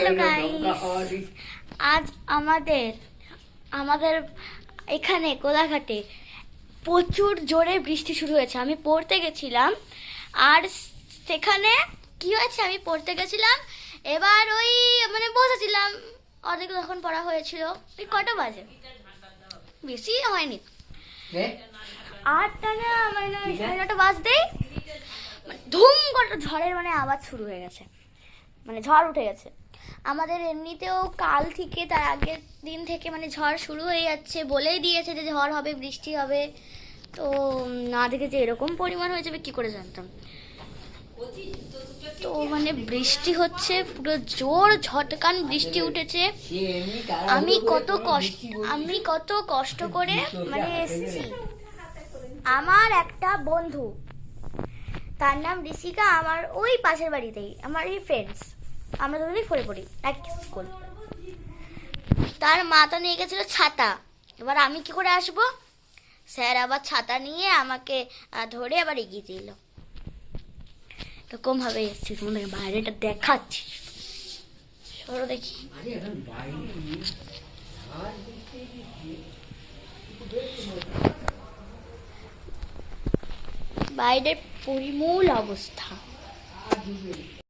Hello guys, আজ আমাদের আমাদের এখানে কোলাঘাটে প্রচুর জোরে বৃষ্টি শুরু হয়েছে। আমি পড়তে গেছিলাম, আর সেখানে কি হয়েছে, আমি পড়তে গেছিলাম, এবার ওই মানে বসেছিলাম, অর্ধেক তখন পড়া হয়েছিল। ওই কটা বাজে, বেশি হয়নি, 8টা না মানে 9:30 বাজতেই ধুম করে ঝড়ের মানে আওয়াজ শুরু হয়ে গেছে, মানে ঝড় উঠে গেছে। আমাদের এমনিতেও কাল থেকে, তার আগের দিন থেকে মানে ঝড় শুরু হয়ে যাচ্ছে, বলেই দিয়েছে যে ঝড় হবে, বৃষ্টি হবে। তো না দেখে যে এরকম পরিমাণ হয়ে যাবে কি করে জানতাম। তো মানে বৃষ্টি হচ্ছে, পুরো জোর ঝটকান বৃষ্টি উঠেছে। আমি কত কষ্ট করে মানে এসেছি। আমার একটা বন্ধু, তার নাম ঋষিকা, আমার ওই পাশের বাড়িতেই, আমার এই ফ্রেন্ডস, আমরা দুজনেই ফোরে পড়ি এক স্কুল। তার মাথা নিয়ে গেছিল ছাতা, এবার আমি কি করে আসবো, স্যার আবার ছাতা নিয়ে আমাকে ধরে আবার এগিয়ে দিল। এরকম ভাবে এসেছি, তোমাদের বাইরেটা দেখাচ্ছি, সরো দেখি। বাইরের পরিমূল অবস্থা।